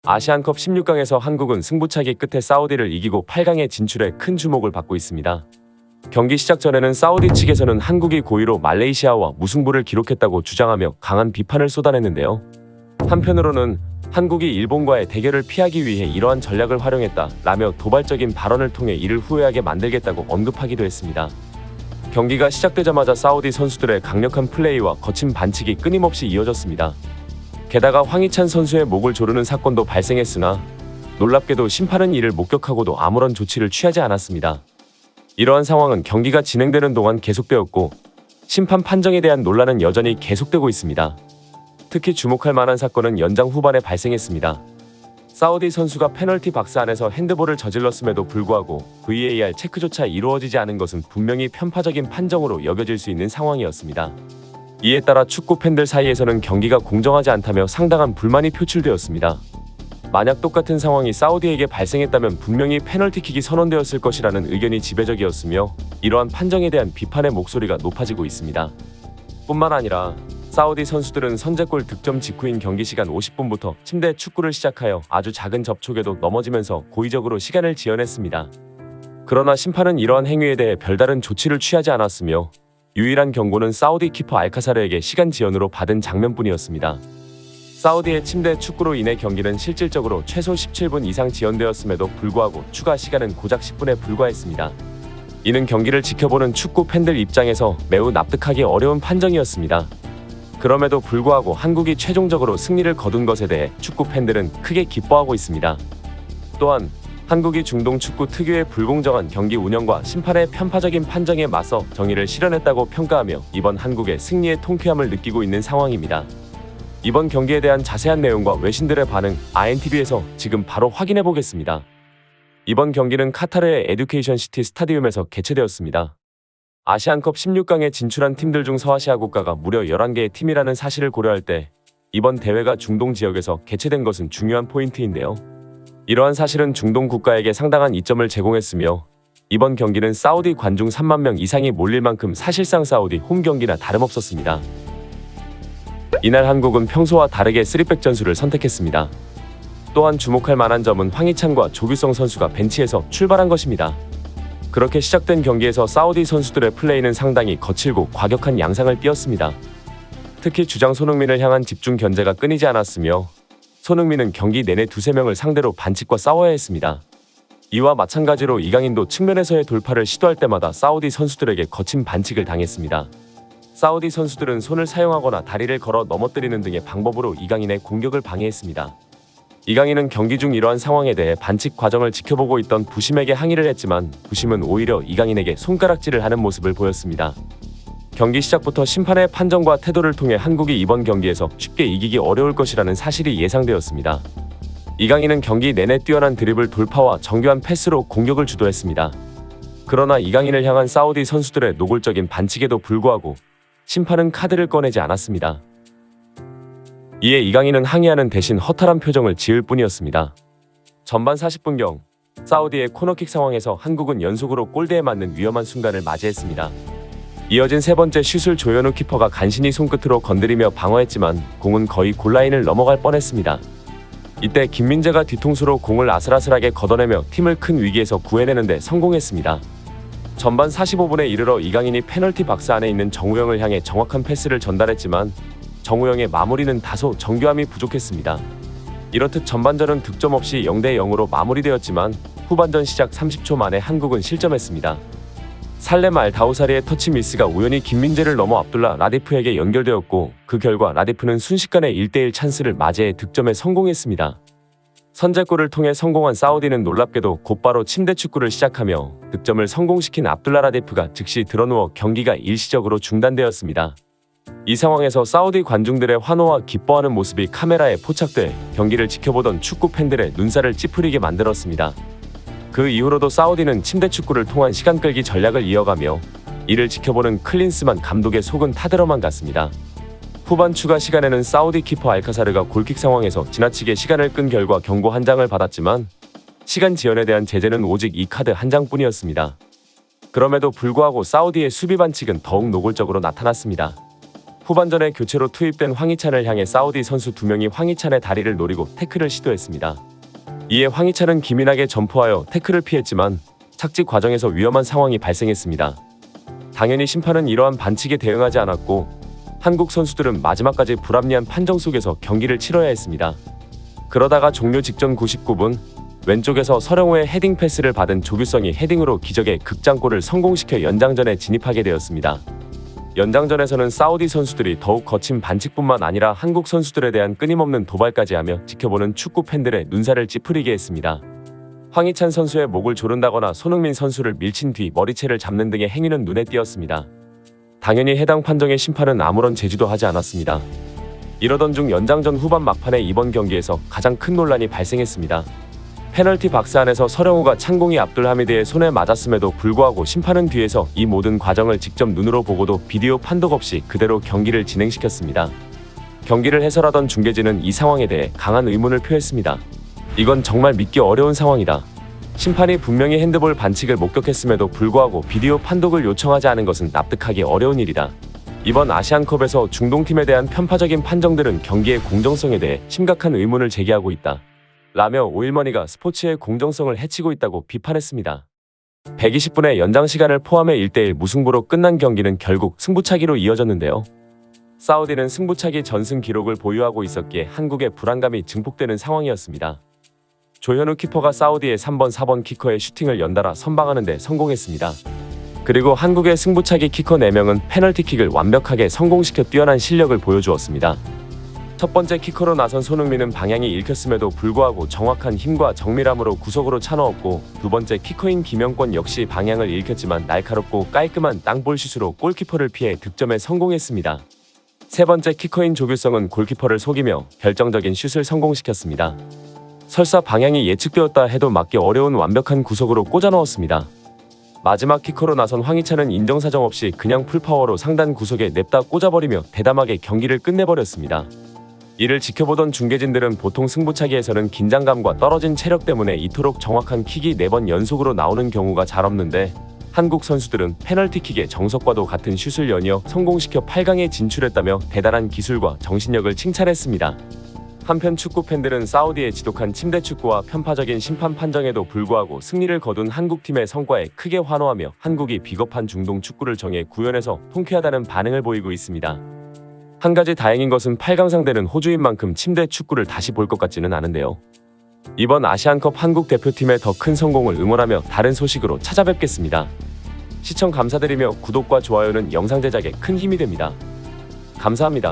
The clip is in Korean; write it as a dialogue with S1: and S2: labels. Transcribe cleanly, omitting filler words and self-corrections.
S1: 아시안컵 16강에서 한국은 승부차기 끝에 사우디를 이기고 8강에 진출해 큰 주목을 받고 있습니다. 경기 시작 전에는 사우디 측에서는 한국이 고의로 말레이시아와 무승부를 기록했다고 주장하며 강한 비판을 쏟아냈는데요. 한편으로는 한국이 일본과의 대결을 피하기 위해 이러한 전략을 활용했다라며 도발적인 발언을 통해 이를 후회하게 만들겠다고 언급하기도 했습니다. 경기가 시작되자마자 사우디 선수들의 강력한 플레이와 거친 반칙이 끊임없이 이어졌습니다. 게다가 황희찬 선수의 목을 조르는 사건도 발생했으나 놀랍게도 심판은 이를 목격하고도 아무런 조치를 취하지 않았습니다. 이러한 상황은 경기가 진행되는 동안 계속되었고 심판 판정에 대한 논란은 여전히 계속되고 있습니다. 특히 주목할 만한 사건은 연장 후반에 발생했습니다. 사우디 선수가 페널티 박스 안에서 핸드볼을 저질렀음에도 불구하고 VAR 체크조차 이루어지지 않은 것은 분명히 편파적인 판정으로 여겨질 수 있는 상황이었습니다. 이에 따라 축구 팬들 사이에서는 경기가 공정하지 않다며 상당한 불만이 표출되었습니다. 만약 똑같은 상황이 사우디에게 발생했다면 분명히 페널티킥이 선언되었을 것이라는 의견이 지배적이었으며 이러한 판정에 대한 비판의 목소리가 높아지고 있습니다. 뿐만 아니라 사우디 선수들은 선제골 득점 직후인 경기 시간 50분부터 침대 축구를 시작하여 아주 작은 접촉에도 넘어지면서 고의적으로 시간을 지연했습니다. 그러나 심판은 이러한 행위에 대해 별다른 조치를 취하지 않았으며 유일한 경고는 사우디 키퍼 알카사르에게 시간 지연으로 받은 장면뿐이었습니다. 사우디의 침대 축구로 인해 경기는 실질적으로 최소 17분 이상 지연되었음에도 불구하고 추가 시간은 고작 10분에 불과했습니다. 이는 경기를 지켜보는 축구 팬들 입장에서 매우 납득하기 어려운 판정이었습니다. 그럼에도 불구하고 한국이 최종적으로 승리를 거둔 것에 대해 축구 팬들은 크게 기뻐하고 있습니다. 또한 한국이 중동 축구 특유의 불공정한 경기 운영과 심판의 편파적인 판정에 맞서 정의를 실현했다고 평가하며 이번 한국의 승리의 통쾌함을 느끼고 있는 상황입니다. 이번 경기에 대한 자세한 내용과 외신들의 반응 INTV에서 지금 바로 확인해 보겠습니다. 이번 경기는 카타르의 에듀케이션 시티 스타디움에서 개최되었습니다. 아시안컵 16강에 진출한 팀들 중 서아시아 국가가 무려 11개의 팀이라는 사실을 고려할 때 이번 대회가 중동 지역에서 개최된 것은 중요한 포인트인데요. 이러한 사실은 중동 국가에게 상당한 이점을 제공했으며 이번 경기는 사우디 관중 3만 명 이상이 몰릴 만큼 사실상 사우디 홈 경기나 다름없었습니다. 이날 한국은 평소와 다르게 3백 전술을 선택했습니다. 또한 주목할 만한 점은 황희찬과 조규성 선수가 벤치에서 출발한 것입니다. 그렇게 시작된 경기에서 사우디 선수들의 플레이는 상당히 거칠고 과격한 양상을 띄었습니다. 특히 주장 손흥민을 향한 집중 견제가 끊이지 않았으며 손흥민은 경기 내내 두세 명을 상대로 반칙과 싸워야 했습니다. 이와 마찬가지로 이강인도 측면에서의 돌파를 시도할 때마다 사우디 선수들에게 거친 반칙을 당했습니다. 사우디 선수들은 손을 사용하거나 다리를 걸어 넘어뜨리는 등의 방법으로 이강인의 공격을 방해했습니다. 이강인은 경기 중 이러한 상황에 대해 반칙 과정을 지켜보고 있던 부심에게 항의를 했지만 부심은 오히려 이강인에게 손가락질을 하는 모습을 보였습니다. 경기 시작부터 심판의 판정과 태도를 통해 한국이 이번 경기에서 쉽게 이기기 어려울 것이라는 사실이 예상되었습니다. 이강인은 경기 내내 뛰어난 드리블 돌파와 정교한 패스로 공격을 주도했습니다. 그러나 이강인을 향한 사우디 선수들의 노골적인 반칙에도 불구하고 심판은 카드를 꺼내지 않았습니다. 이에 이강인은 항의하는 대신 허탈한 표정을 지을 뿐이었습니다. 전반 40분경 사우디의 코너킥 상황에서 한국은 연속으로 골대에 맞는 위험한 순간을 맞이했습니다. 이어진 세 번째 슛을 조현우 키퍼가 간신히 손끝으로 건드리며 방어했지만 공은 거의 골라인을 넘어갈 뻔했습니다. 이때 김민재가 뒤통수로 공을 아슬아슬하게 걷어내며 팀을 큰 위기에서 구해내는데 성공했습니다. 전반 45분에 이르러 이강인이 페널티 박스 안에 있는 정우영을 향해 정확한 패스를 전달했지만 정우영의 마무리는 다소 정교함이 부족했습니다. 이렇듯 전반전은 득점 없이 0대0으로 마무리되었지만 후반전 시작 30초 만에 한국은 실점했습니다. 살렘 알 다우사리의 터치 미스가 우연히 김민재를 넘어 압둘라 라디프에게 연결되었고 그 결과 라디프는 순식간에 1대1 찬스를 맞이해 득점에 성공했습니다. 선제골을 통해 성공한 사우디는 놀랍게도 곧바로 침대 축구를 시작하며 득점을 성공시킨 압둘라 라디프가 즉시 드러누워 경기가 일시적으로 중단되었습니다. 이 상황에서 사우디 관중들의 환호와 기뻐하는 모습이 카메라에 포착돼 경기를 지켜보던 축구 팬들의 눈살을 찌푸리게 만들었습니다. 그 이후로도 사우디는 침대 축구를 통한 시간 끌기 전략을 이어가며 이를 지켜보는 클린스만 감독의 속은 타들어만 갔습니다. 후반 추가 시간에는 사우디 키퍼 알카사르가 골킥 상황에서 지나치게 시간을 끈 결과 경고 한 장을 받았지만 시간 지연에 대한 제재는 오직 이 카드 한 장뿐이었습니다. 그럼에도 불구하고 사우디의 수비 반칙은 더욱 노골적으로 나타났습니다. 후반전에 교체로 투입된 황희찬을 향해 사우디 선수 2명이 황희찬의 다리를 노리고 태클을 시도했습니다. 이에 황희찬은 기민하게 점프하여 태클을 피했지만 착지 과정에서 위험한 상황이 발생했습니다. 당연히 심판은 이러한 반칙에 대응하지 않았고 한국 선수들은 마지막까지 불합리한 판정 속에서 경기를 치러야 했습니다. 그러다가 종료 직전 99분 왼쪽에서 서령호의 헤딩 패스를 받은 조규성이 헤딩으로 기적의 극장골을 성공시켜 연장전에 진입하게 되었습니다. 연장전에서는 사우디 선수들이 더욱 거친 반칙뿐만 아니라 한국 선수들에 대한 끊임없는 도발까지 하며 지켜보는 축구 팬들의 눈살을 찌푸리게 했습니다. 황희찬 선수의 목을 조른다거나 손흥민 선수를 밀친 뒤 머리채를 잡는 등의 행위는 눈에 띄었습니다. 당연히 해당 판정에 심판은 아무런 제지도 하지 않았습니다. 이러던 중 연장전 후반 막판에 이번 경기에서 가장 큰 논란이 발생했습니다. 페널티 박스 안에서 서령우가 창공이 압둘하미드의 손에 맞았음에도 불구하고 심판은 뒤에서 이 모든 과정을 직접 눈으로 보고도 비디오 판독 없이 그대로 경기를 진행시켰습니다. 경기를 해설하던 중계진은 이 상황에 대해 강한 의문을 표했습니다. 이건 정말 믿기 어려운 상황이다. 심판이 분명히 핸드볼 반칙을 목격했음에도 불구하고 비디오 판독을 요청하지 않은 것은 납득하기 어려운 일이다. 이번 아시안컵에서 중동팀에 대한 편파적인 판정들은 경기의 공정성에 대해 심각한 의문을 제기하고 있다. 라며 오일머니가 스포츠의 공정성을 해치고 있다고 비판했습니다. 120분의 연장 시간을 포함해 1대1 무승부로 끝난 경기는 결국 승부차기로 이어졌는데요. 사우디는 승부차기 전승 기록을 보유하고 있었기에 한국의 불안감이 증폭되는 상황이었습니다. 조현우 키퍼가 사우디의 3번, 4번 키커의 슈팅을 연달아 선방하는 데 성공했습니다. 그리고 한국의 승부차기 키커 4명은 페널티킥을 완벽하게 성공시켜 뛰어난 실력을 보여주었습니다. 첫 번째 키커로 나선 손흥민은 방향이 읽혔음에도 불구하고 정확한 힘과 정밀함으로 구석으로 차넣었고, 두 번째 키커인 김영권 역시 방향을 읽혔지만 날카롭고 깔끔한 땅볼 슛으로 골키퍼를 피해 득점에 성공했습니다. 세 번째 키커인 조규성은 골키퍼를 속이며 결정적인 슛을 성공시켰습니다. 설사 방향이 예측되었다 해도 막기 어려운 완벽한 구석으로 꽂아 넣었습니다. 마지막 키커로 나선 황희찬은 인정사정 없이 그냥 풀파워로 상단 구석에 냅다 꽂아버리며 대담하게 경기를 끝내버렸습니다. 이를 지켜보던 중계진들은 보통 승부차기에서는 긴장감과 떨어진 체력 때문에 이토록 정확한 킥이 4번 연속으로 나오는 경우가 잘 없는데, 한국 선수들은 페널티킥의 정석과도 같은 슛을 연이어 성공시켜 8강에 진출했다며 대단한 기술과 정신력을 칭찬했습니다. 한편 축구 팬들은 사우디의 지독한 침대 축구와 편파적인 심판 판정에도 불구하고 승리를 거둔 한국팀의 성과에 크게 환호하며 한국이 비겁한 중동 축구를 정해 구현해서 통쾌하다는 반응을 보이고 있습니다. 한 가지 다행인 것은 8강 상대는 호주인 만큼 침대 축구를 다시 볼 것 같지는 않은데요. 이번 아시안컵 한국 대표팀의 더 큰 성공을 응원하며 다른 소식으로 찾아뵙겠습니다. 시청 감사드리며 구독과 좋아요는 영상 제작에 큰 힘이 됩니다. 감사합니다.